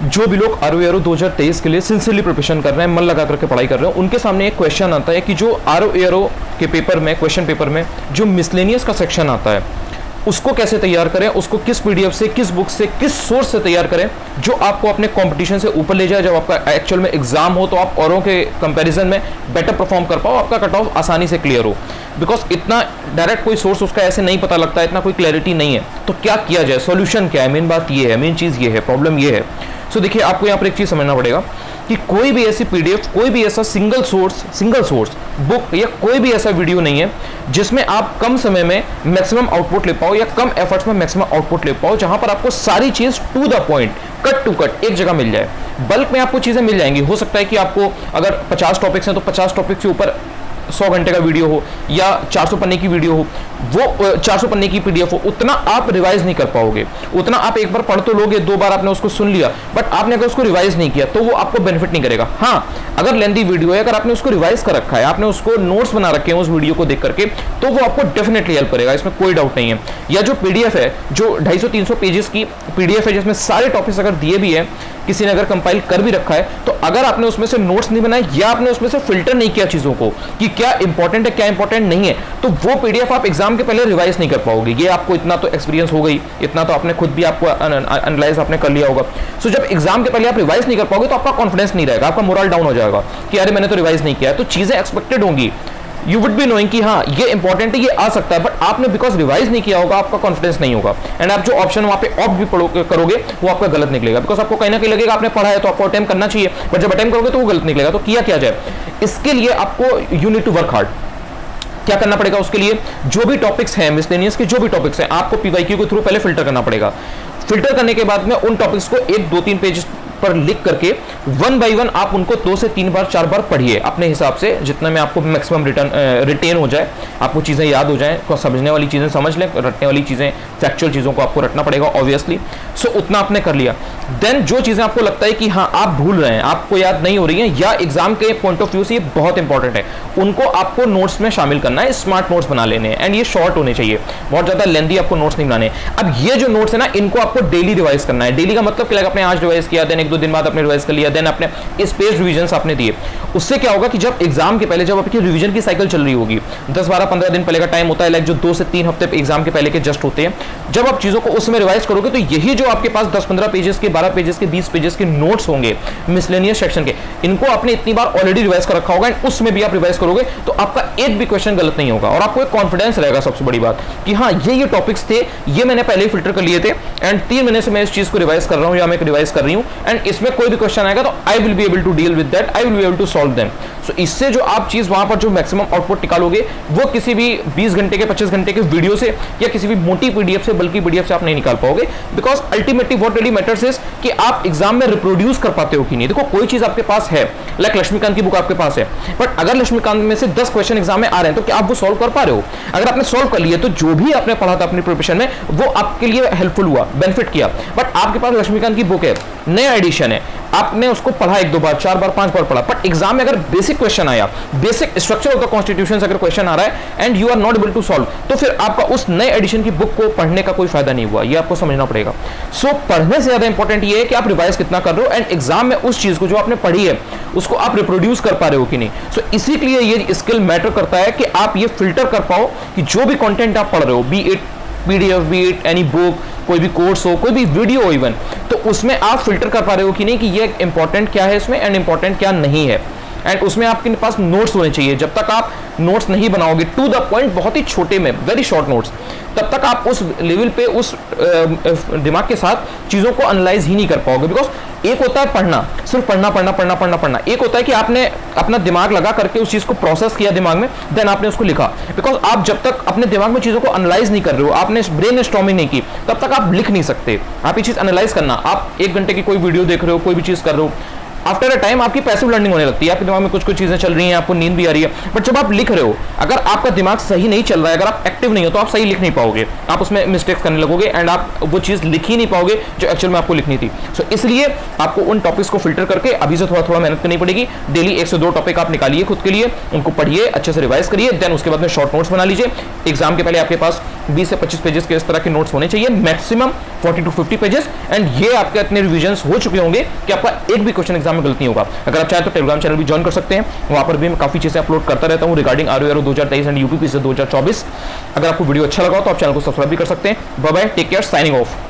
जो भी लोग आरओ 2023 के लिए सिंसियरली प्रिपरेशन कर रहे हैं, मन लगा करके पढ़ाई कर रहे हैं, उनके सामने एक क्वेश्चन आता है कि जो आरओ के पेपर में, क्वेश्चन पेपर में जो मिसलेनियस का सेक्शन आता है उसको कैसे तैयार करें, उसको किस पीडीएफ से, किस बुक से, किस सोर्स से तैयार करें जो आपको अपने कंपटीशन से ऊपर ले जाए। जब आपका एक्चुअल में एग्जाम हो तो आप औरों के कंपैरिजन में बेटर परफॉर्म कर पाओ, आपका कट ऑफ आसानी से क्लियर हो। बिकॉज इतना डायरेक्ट कोई सोर्स उसका ऐसे नहीं पता लगता है, इतना कोई क्लैरिटी नहीं है। तो क्या किया जाए, सॉल्यूशन क्या है, मेन बात ये है, मेन चीज़ ये है, प्रॉब्लम ये है। सो देखिए, आपको यहाँ पर एक चीज़ समझना पड़ेगा कि कोई भी ऐसी पीडीएफ, कोई भी ऐसा सिंगल सोर्स बुक या कोई भी ऐसा वीडियो नहीं है जिसमें आप कम समय में मैक्सिमम आउटपुट ले पाओ या कम एफर्ट्स में मैक्सिमम आउटपुट ले पाओ, जहां पर आपको सारी चीज to the point, cut to cut एक जगह मिल जाए। बल्क में आपको चीजें मिल जाएंगी। हो सकता है कि आपको अगर 50 टॉपिक्स हैं तो 50 टॉपिक से ऊपर 100 घंटे का वीडियो हो या 400 पन्ने की वीडियो हो, वो 400 पन्ने की पीडीएफ हो, उतना आप रिवाइज नहीं कर पाओगे। उतना आप एक बार पढ़ तो लोगे, 2 बार आपने उसको सुन लिया, बट आपने अगर उसको रिवाइज नहीं किया तो वो आपको बेनिफिट नहीं करेगा। हाँ, अगर लेंथी वीडियो है, अगर आपने उसको रिवाइज कर रखा है, आपने उसको नोट्स बना रखे हैं उस वीडियो को देख करके, तो वो आपको डेफिनेटली हेल्प करेगा, इसमें कोई डाउट नहीं है। या जो पीडीएफ है, जो 250-300 पेजेस की पीडीएफ है, जिसमें सारे टॉपिक्स अगर दिए भी है, किसी ने अगर कंपाइल कर भी रखा है, तो अगर आपने उसमें से नोट्स नहीं बनाए या आपने उसमें से फिल्टर नहीं किया चीजों को कि क्या इंपॉर्टेंट है क्या इंपॉर्टेंट नहीं है, तो वो पीडीएफ आप एग्जाम के पहले रिवाइज नहीं कर पाओगे। ये आपको इतना तो एक्सपीरियंस हो गई, इतना तो आपने खुद भी आपको एनालाइज आपने कर लिया होगा। सो जब एग्जाम के पहले आप रिवाइज नहीं कर पाओगे तो आपका कॉन्फिडेंस नहीं रहेगा, आपका मोरल डाउन हो जाएगा कि अरे मैंने तो रिवाइज नहीं किया है। तो चीजें एक्सपेक्टेड होंगी, यू वुड बी नोइंग कि हाँ ये इंपॉर्टेंट है, ये आ सकता है, बट आपने बिकॉज रिवाइज नहीं किया होगा, आपका कॉन्फिडेंस नहीं होगा, एंड आप जो ऑप्शन वहां पे ऑप्ट भी करोगे वो आपका गलत निकलेगा। बिकॉज आपको कहीं ना कहीं लगेगा आपने पढ़ा है तो आपको अटेम्प्ट करना चाहिए, बट जब अटेम्प्ट करोगे तो वो गलत निकलेगा। तो किया क्या जाए, इसके लिए आपको you need to work hard. क्या करना पड़ेगा उसके लिए, जो भी टॉपिक्स हैं मिसलेनियस के, जो भी टॉपिक्स हैं, आपको पीवाईक्यू के थ्रू पहले फिल्टर करना पड़ेगा। फिल्टर करने के बाद में उन टॉपिक्स को 1-2-3 पेज पर लिख करके 1 बाय 1 आप उनको 2 से 3 बार 4 बार पढ़िए अपने हिसाब से, जितना में आपको मैक्सिमम रिटेन हो जाए, आपको चीज़ें याद हो जाएं, समझने वाली चीज़ें समझ लें, रटने वाली चीज़ें, फैक्चुअल चीज़ों को आपको रटना पड़ेगा ऑब्वियसली। सो उतना आपने कर लिया। देन जो चीज़ें आपको लगता है कि हाँ आप भूल रहे हैं, आपको याद नहीं हो रही हैं, या एग्जाम के पॉइंट ऑफ व्यू से ये बहुत इंपॉर्टेंट है, उनको आपको नोट्स में शामिल करना है। स्मार्ट नोट्स बना लेने हैं, एंड ये शॉर्ट होने चाहिए, बहुत ज़्यादा लेंथी आपको नोट्स नहीं बनाने। अब ये जो नोट्स है ना, इनको आपको डेली रिवाइज करना है। डेली का मतलब क्या, आपने आज रिवाइज किया, देन 1-2 दिन बाद आपने रिवाइज लिया, देन आपने इस पेज रिवीजन आपने दिए। उससे क्या होगा कि जब एग्जाम के पहले, जब आपकी रिवीजन की साइकिल चल रही होगी, 10-12-15 दिन पहले का टाइम होता है, लाइक जो 2 से 3 हफ्ते एग्जाम के पहले के जस्ट होते हैं, जब आप चीजों को उसमें रिवाइज करोगे तो यही जो आपके पास 10-15 पेजेस के, 12 पेजेस के, 20 पेजेस के नोट्स होंगे मिसलेनियस सेक्शन के, इनको आपने इतनी बार ऑलरेडी रिवाइज कर रखा होगा, एंड उसमें भी आप रिवाइज करोगे तो आपका एक भी क्वेश्चन गलत नहीं होगा, और आपको एक कॉन्फिडेंस रहेगा। सबसे बड़ी बात कि हाँ ये टॉपिक्स थे, ये मैंने पहले ही फिल्टर कर लिए थे, एंड 3 महीने से मैं इस चीज को रिवाइज कर रहा हूं या मैं रिवाइज कर रही हूं, एंड इसमें कोई भी क्वेश्चन आएगा तो I will be able to deal with that, I will be able to solve them। So इससे जो आप चीज वहां पर जो मैक्सिमम आउटपुट निकालोगे वो किसी भी 20 घंटे के, 25 घंटे के वीडियो से या किसी भी मोटी पीडीएफ से, बल्कि पीडीएफ से आप नहीं निकाल पाओगे। Because ultimately what really matters is कि आप एग्जाम में रिप्रोड्यूस कर पाते हो कि नहीं। देखो कोई चीज आपके पास है, लाइक लक्ष्मीकांत की बुक आपके पास है, बट अगर लक्ष्मीकांत में से 10 क्वेश्चन एग्जाम में आ रहे हैं तो क्या आप वो सॉल्व कर पा रहे हो? अगर आपने सॉल्व कर लिया तो जो भी आपने पढ़ा था अपनी प्रिपरेशन में वो आपके लिए हेल्पफुल हुआ, बेनिफिट किया। बट आपके पास लक्ष्मीकांत की बुक है, नया एडिशन है, आपने उसको पढ़ा 1-2 बार, 4 बार, 5 बार पढ़ा, बट एग्जाम में अगर बेसिक क्वेश्चन आया, basic structure of the constitution अगर क्वेश्चन आ रहा है and you are not able to solve, तो फिर आपका उस नए एडिशन की बुक को पढ़ने का कोई फायदा नहीं हुआ। ये आपको समझना पड़ेगा। सो पढ़ने से ज्यादा इंपॉर्टेंट ये है कि आप रिवाइज कितना कर रहे हो, एंड एग्जाम में उस चीज को जो आपने पढ़ी है उसको आप रिप्रोड्यूस कर पा रहे हो कि नहीं। सो इसी के लिए ये स्किल मैटर करता है कि आप ये फिल्टर कर पाओ कि जो भी कंटेंट आप पढ़ रहे हो, B it PDF, B it any book, कोई भी कोर्स हो, कोई भी वीडियो हो इवन, तो उसमें आप फिल्टर कर पा रहे हो कि नहीं कि ये इंपॉर्टेंट क्या है इसमें एंड इंपॉर्टेंट क्या नहीं है। एंड उसमें आपके पास नोट्स होने चाहिए। जब तक आप नोट्स नहीं बनाओगे टू द पॉइंट, बहुत ही छोटे में, वेरी शॉर्ट नोट्स, तब तक आप उस लेवल पे, उस दिमाग के साथ चीज़ों को एनालाइज ही नहीं कर पाओगे। बिकॉज एक होता है पढ़ना, सिर्फ पढ़ना, एक होता है कि आपने अपना दिमाग लगा करके उस चीज़ को प्रोसेस किया दिमाग में, देन आपने उसको लिखा। बिकॉज आप जब तक अपने दिमाग में चीज़ों को एनालाइज नहीं कर रहे हो, आपने ब्रेन स्टॉर्मिंग नहीं की, तब तक आप लिख नहीं सकते। आप ये चीज़ एनालाइज करना, आप 1 घंटे की कोई वीडियो देख रहे हो, कोई भी चीज़ कर रहे हो, आफ्टर अ टाइम आपकी पैसिव लर्निंग होने लगती है, आपके दिमाग में कुछ चीजें चल रही हैं, आपको नींद भी आ रही है, बट जब आप लिख रहे हो, अगर आपका दिमाग सही नहीं चल रहा है, अगर आप एक्टिव नहीं हो, तो आप सही लिख नहीं पाओगे, आप उसमें मिस्टेक्स करने लगोगे एंड आप वो चीज लिख ही नहीं पाओगे जो एक्चुअल में आपको लिखनी थी। सो इसलिए आपको उन टॉपिक्स को फिल्टर करके अभी से थोड़ा थोड़ा मेहनत करनी पड़ेगी। डेली 1 से 2 टॉपिक आप निकालिए खुद के लिए, उनको पढ़िए, अच्छे से रिवाइज करिए, देन उसके बाद में शॉर्ट नोट्स बना लीजिए। एग्जाम के पहले आपके पास 20 से 25 पेजेस के इस तरह के नोट्स होने चाहिए, मैक्सिमम 40 to 50 पेजेस। एंड ये आपके इतने रिविजन्स हो चुके होंगे कि आपका एक भी क्वेश्चन एग्जाम में गलत नहीं होगा। अगर आप चाहें तो टेलीग्राम चैनल भी ज्वाइन कर सकते हैं, वहां पर भी मैं काफी चीजें अपलोड करता रहता हूं रिगार्डिंग ROARO 2023 एंड यूपीपीसी 2024। अगर आपको वीडियो अच्छा लगा तो आप चैनल को सब्सक्राइब भी कर सकते हैं। Bye bye, take care, signing of.